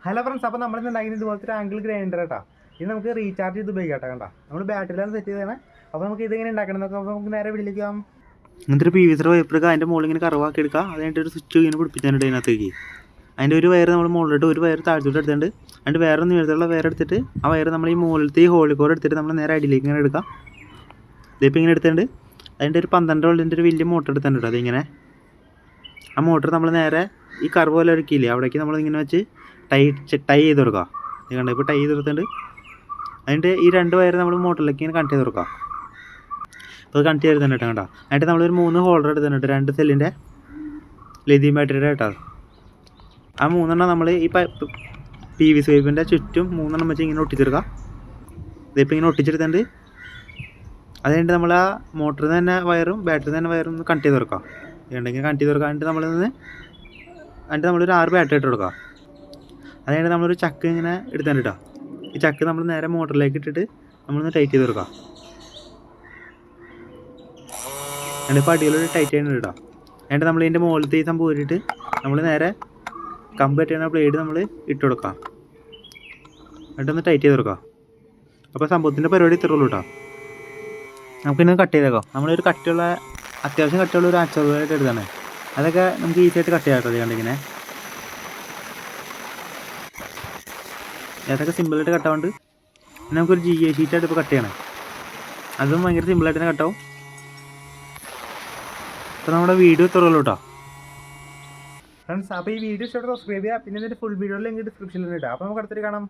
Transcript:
Hello friends, അപ്പോൾ നമ്മൾ ഉണ്ടായിരുന്നത് ഇതുപോലത്തെ ഒരു ആംഗിൾ ഗ്രൈൻഡർ കേട്ടോ. ഇത് നമുക്ക് റീചാർജ് ചെയ്ത് ഉപയോഗിക്കാം കേട്ടോ. നമ്മൾ ബാറ്ററിയിലാണ് സെറ്റ് ചെയ്തതാണ്. അപ്പോൾ നമുക്ക് ഇതെങ്ങനെ ഉണ്ടാക്കണം എന്നൊക്കെ നമുക്ക് നേരെ വീട്ടിലേക്കാം. ഇങ്ങനത്തെ ഒരു PVC വൈപ്പർ അതിൻ്റെ മുകളിൽ ഇങ്ങനെ കറവാക്കി എടുക്കുക. അതിനായിട്ട് ഒരു സ്വിച്ച് ഇങ്ങനെ പിടിപ്പിച്ചാണ്ട് അതിനകത്തേക്ക് അതിൻ്റെ ഒരു വയർ നമ്മൾ മുകളിലോട്ട് ഒരു വയർ താഴ്ത്തോട്ട് എടുത്തിട്ടുണ്ട്. അതിൻ്റെ വേറെ നീളത്തിലുള്ള വയർ എടുത്തിട്ട് ആ വയർ നമ്മൾ ഈ മുകളിലത്തെ ഈ ഹോളിക്കോർ എടുത്തിട്ട് നമ്മൾ നേരെ അടിയിലേക്ക് ഇങ്ങനെ എടുക്കാം. ഇതിപ്പോൾ ഇങ്ങനെ എടുത്തിട്ടുണ്ട്. അതിൻ്റെ ഒരു 12 വോൾട്ടിൻ്റെ ഒരു വലിയ മോട്ടർ എടുത്തിട്ടുണ്ട്. അതിങ്ങനെ ആ മോട്ടർ നമ്മൾ നേരെ ഈ കർവ് പോലെ എടുക്കില്ലേ അവിടേക്ക് നമ്മൾ ഇങ്ങനെ വെച്ച് ടൈ ചെയ്ത് കൊടുക്കുക. ഇത് കണ്ടോ, ഇപ്പോൾ ടൈ ചെയ്ത് കൊടുത്തിട്ടുണ്ട്. അതിൻ്റെ ഈ 2 വയർ നമ്മൾ മോട്ടറിലേക്ക് ഇങ്ങനെ കണക്ട് ചെയ്ത് കൊടുക്കുക. അപ്പോൾ അത് കണക്ട് ചെയ്ത് തന്നെ കേട്ടോ. അതിൻ്റെ നമ്മളൊരു 3 ഹോൾഡർ എടുത്തിട്ടുണ്ട്, 2 സെല്ലിൻ്റെ ലിഥിയം ബാറ്ററിയുടെ കേട്ടോ. ആ 3 നമ്മൾ ഈ PVC പൈപ്പിൻ്റെ ചുറ്റും 3 വെച്ച് ഇങ്ങനെ ഒട്ടിച്ചെടുക്കുക. ഇതിപ്പോൾ ഇങ്ങനെ ഒട്ടിച്ചെടുത്തിട്ടുണ്ട്. അത് കഴിഞ്ഞിട്ട് നമ്മൾ ആ മോട്ടറിൽ തന്നെ വയറും ബാറ്ററിയിൽ തന്നെ വയറും ഒന്ന് കണക്ട് ചെയ്ത് കൊടുക്കുക. ഇതുണ്ടെങ്കിൽ കണക്ട് ചെയ്ത് കൊടുക്കുക. എന്നിട്ട് നമ്മളൊരു 6 ബാറ്ററി ഇട്ട് കൊടുക്കുക. അത് കഴിഞ്ഞിട്ട് നമ്മളൊരു ചക്ക് ഇങ്ങനെ എടുത്തിട്ട് കേട്ടോ. ഈ ചക്ക് നമ്മൾ നേരെ മോട്ടറിലേക്ക് ഇട്ടിട്ട് നമ്മളൊന്ന് ടൈറ്റ് ചെയ്ത് കൊടുക്കുക. എന്നിട്ടിപ്പോൾ അടിയിലൊരു ടൈറ്റ് ചെയ്യുന്നത് കേട്ടോ. എന്നിട്ട് നമ്മൾ ഇതിൻ്റെ മുകളിലത്തെ ഈ സംഭവം ഊരിയിട്ട് നമ്മൾ നേരെ കമ്പ് കെട്ടിയ ബ്ലേഡ് നമ്മൾ ഇട്ട് കൊടുക്കുക. എന്നിട്ടൊന്ന് ടൈറ്റ് ചെയ്ത് കൊടുക്കുക. അപ്പോൾ സംഭവത്തിൻ്റെ പരിപാടി ഇത്രയുള്ളൂ കേട്ടോ. നമുക്കിന്ന് കട്ട് ചെയ്തേക്കാം. നമ്മളൊരു അത്യാവശ്യം കട്ടിയുള്ള ഒരു അച്ചറുകളായിട്ട് എടുത്താണ്. അതൊക്കെ നമുക്ക് ഈസി ആയിട്ട് കട്ട് ചെയ്യാം കേട്ടോ. കണ്ടിങ്ങനെ അതൊക്കെ സിമ്പിളായിട്ട് കട്ടാവുണ്ട്. നമുക്കൊരു GA ഷീറ്റായിട്ട് ഇപ്പോൾ കട്ട് ചെയ്യണം. അതും ഭയങ്കര സിമ്പിളായിട്ട് തന്നെ കട്ടാവും. അപ്പോൾ നമ്മുടെ വീഡിയോ ഇത്രയുള്ളൂ കേട്ടോ ഫ്രണ്ട്സ്. അപ്പോൾ ഈ വീഡിയോ ഇഷ്ടപ്പെട്ട് സബ്സ്ക്രൈബ് ചെയ്യുക. പിന്നെ ഇതിൻ്റെ ഫുൾ വീഡിയോ ലിങ്ക് ഡിസ്ക്രിപ്ഷനിൽ ഇടാം. അപ്പോൾ നമുക്ക് അടുത്തൊരു കാണാം.